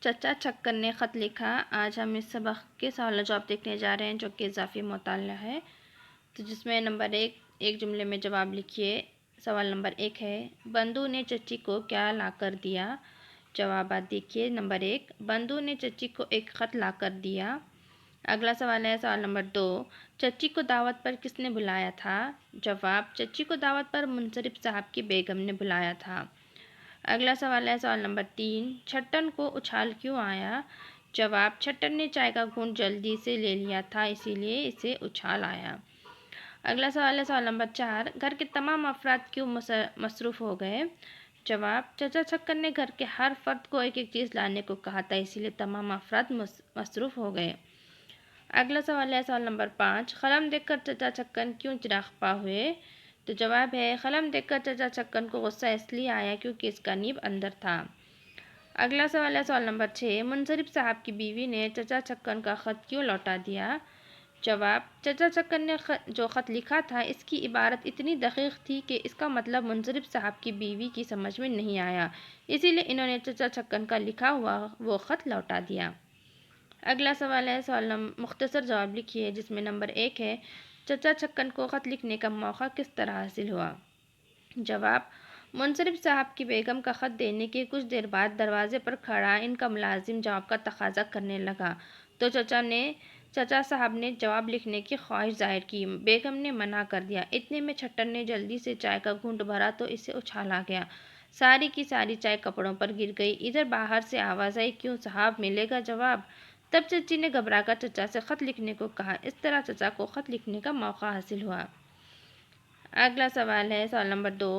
چچا چھکن نے خط لکھا۔ آج ہم اس سبق کے سوال و جواب دیکھنے جا رہے ہیں جو کہ اضافی مطالعہ ہے، تو جس میں نمبر ایک جملے میں جواب لکھیے۔ سوال نمبر 1 ہے، بندو نے چچی کو کیا لا کر دیا؟ جوابات دیکھیے۔ نمبر 1، بندو نے چچی کو ایک خط لا کر دیا۔ اگلا سوال ہے سوال نمبر 2، چچی کو دعوت پر کس نے بلایا تھا؟ جواب، چچی کو دعوت پر منصرف صاحب کی بیگم نے بلایا تھا۔ اگلا سوال ہے سوال نمبر 3، چھٹن کو اچھال کیوں آیا؟ جواب، چھٹن نے چائے کا گھونٹ جلدی سے لے لیا تھا، اسی لیے اسے اچھال آیا۔ اگلا سوال ہے سوال نمبر 4، گھر کے تمام افراد کیوں مصروف ہو گئے؟ جواب، چچا چھکن نے گھر کے ہر فرد کو ایک ایک چیز لانے کو کہا تھا، اسی لیے تمام افراد مصروف ہو گئے۔ اگلا سوال ہے سوال نمبر 5، قلم دیکھ کر چچا چھکن کیوں چراغپا ہوئے؟ تو جواب ہے، قلم دیکھ کر چچا چھکن کو غصہ اس لیے آیا کیونکہ اس کا نیب اندر تھا۔ اگلا سوال ہے سوال نمبر 6، منصرف صاحب کی بیوی نے چچا چھکن کا خط کیوں لوٹا دیا؟ جواب، چچا چھکن نے جو خط لکھا تھا اس کی عبارت اتنی دقیق تھی کہ اس کا مطلب منصرف صاحب کی بیوی کی سمجھ میں نہیں آیا، اسی لیے انہوں نے چچا چھکن کا لکھا ہوا وہ خط لوٹا دیا۔ اگلا سوال ہے سوال مختصر جواب لکھیے، جس میں نمبر 1 ہے، چچا چھکن کو خط لکھنے کا موقع کس طرح حاصل ہوا؟ جواب، منصرف صاحب کی بیگم کا خط دینے کے کچھ دیر بعد دروازے پر کھڑا ان کا ملازم جواب کا تقاضا کرنے لگا، تو چچا صاحب نے جواب لکھنے کی خواہش ظاہر کی۔ بیگم نے منع کر دیا۔ اتنے میں چھٹن نے جلدی سے چائے کا گھونٹ بھرا تو اسے اچھال آ گیا، ساری کی ساری چائے کپڑوں پر گر گئی۔ ادھر باہر سے آواز آئی، کیوں صاحب ملے گا جواب؟ تب چچی نے گھبرا کر چچا سے خط لکھنے کو کہا، اس طرح چچا کو خط لکھنے کا موقع حاصل ہوا۔ اگلا سوال ہے سوال نمبر 2،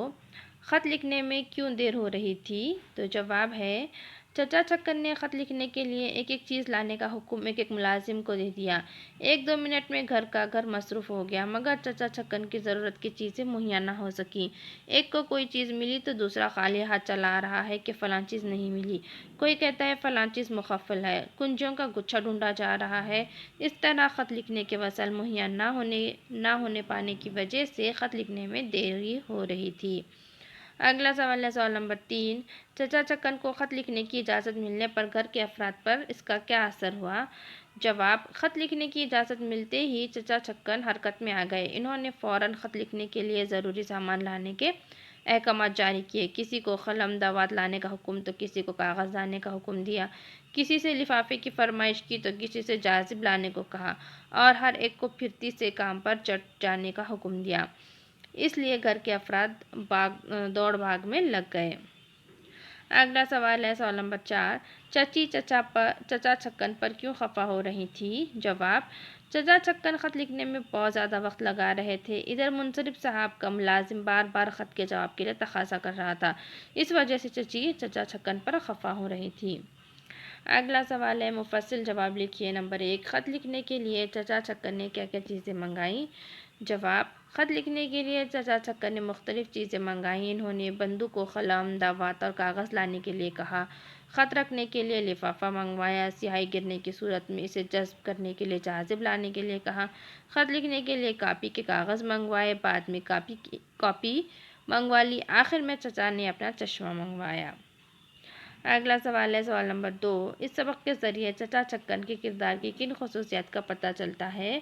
خط لکھنے میں کیوں دیر ہو رہی تھی؟ تو جواب ہے، چچا چھکن نے خط لکھنے کے لیے ایک ایک چیز لانے کا حکم ایک ایک ملازم کو دے دیا۔ 1-2 منٹ میں گھر کا گھر مصروف ہو گیا، مگر چچا چھکن کی ضرورت کی چیزیں مہیا نہ ہو سکیں۔ ایک کو کوئی چیز ملی تو دوسرا خالی ہاتھ چلا آ رہا ہے کہ فلاں چیز نہیں ملی، کوئی کہتا ہے فلاں چیز مخفل ہے، کنجیوں کا گچھا ڈھونڈا جا رہا ہے۔ اس طرح خط لکھنے کے وسائل مہیا نہ ہونے پانے کی وجہ سے خط لکھنے میں دیری ہو رہی تھی۔ اگلا سوال ہے سوال نمبر 3، چچا چھکن کو خط لکھنے کی اجازت ملنے پر گھر کے افراد پر اس کا کیا اثر ہوا؟ جواب، خط لکھنے کی اجازت ملتے ہی چچا چھکن حرکت میں آ گئے۔ انہوں نے فوراً خط لکھنے کے لیے ضروری سامان لانے کے احکامات جاری کیے۔ کسی کو قلم دوات لانے کا حکم تو کسی کو کاغذ لانے کا حکم دیا، کسی سے لفافے کی فرمائش کی تو کسی سے جاذب لانے کو کہا، اور ہر ایک کو پھرتی سے کام پر چٹ جانے کا حکم دیا۔ اس لیے گھر کے افراد دوڑ بھاگ میں لگ گئے۔ اگلا سوال ہے سوال نمبر 4، چچی چچا چھکن پر کیوں خفا ہو رہی تھی؟ جواب، چچا چھکن خط لکھنے میں بہت زیادہ وقت لگا رہے تھے۔ ادھر منصرف صاحب کا ملازم بار بار خط کے جواب کے لیے تقاضا کر رہا تھا، اس وجہ سے چچی چچا چھکن پر خفا ہو رہی تھی۔ اگلا سوال ہے مفصل جواب لکھیے۔ نمبر 1، خط لکھنے کے لیے چچا چھکن نے کیا کیا چیزیں منگائیں؟ جواب، خط لکھنے کے لیے چچا چھکن نے مختلف چیزیں منگائیں۔ انہوں نے بندو کو قلم، دوات اور کاغذ لانے کے لیے کہا، خط رکھنے کے لیے لفافہ منگوایا، سیاہی گرنے کی صورت میں اسے جذب کرنے کے لیے جاذب لانے کے لیے کہا، خط لکھنے کے لیے کاپی کے کاغذ منگوائے، بعد میں کاپی منگوا لی، آخر میں چچا نے اپنا چشمہ منگوایا۔ اگلا سوال ہے سوال نمبر 2، اس سبق کے ذریعے چچا چھکن کے کردار کی کن خصوصیات کا پتہ چلتا ہے؟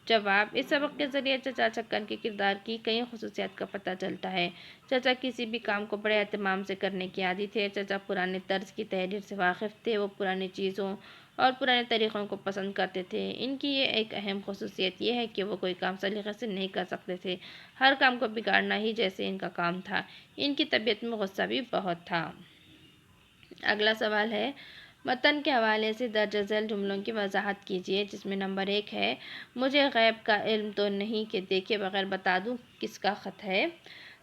جواب، اس سبق کے ذریعے چچا چھکن کے کردار کی کئی خصوصیات کا پتہ چلتا ہے۔ چچا کسی بھی کام کو بڑے اہتمام سے کرنے کے عادی تھے۔ چچا پرانے طرز کی تحریر سے واقف تھے، وہ پرانی چیزوں اور پرانے طریقوں کو پسند کرتے تھے۔ ان کی ایک اہم خصوصیت یہ ہے کہ وہ کوئی کام سلیقے سے نہیں کر سکتے تھے، ہر کام کو بگاڑنا ہی جیسے ان کا کام تھا۔ ان کی طبیعت میں غصہ بھی بہت تھا۔ اگلا سوال ہے، متن کے حوالے سے درج ذیل جملوں کی وضاحت کیجیے، جس میں نمبر 1 ہے، مجھے غیب کا علم تو نہیں کہ دیکھے بغیر بتا دوں کس کا خط ہے؟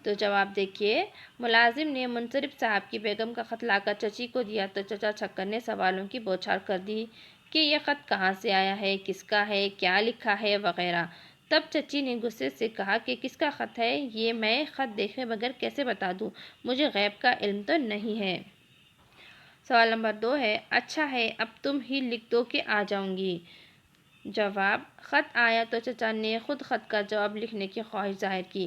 تو جواب دیکھیے، ملازم نے منصرف صاحب کی بیگم کا خط لا کر چچی کو دیا تو چچا چھکن نے سوالوں کی بوچھار کر دی کہ یہ خط کہاں سے آیا ہے، کس کا ہے، کیا لکھا ہے وغیرہ۔ تب چچی نے غصے سے کہا کہ کس کا خط ہے یہ میں خط دیکھے بغیر کیسے بتا دوں، مجھے غیب کا علم تو نہیں ہے۔ سوال نمبر 2 ہے، اچھا ہے اب تم ہی لکھ دو کہ آ جاؤں گی۔ جواب، خط آیا تو چچا نے خود خط کا جواب لکھنے کی خواہش ظاہر کی۔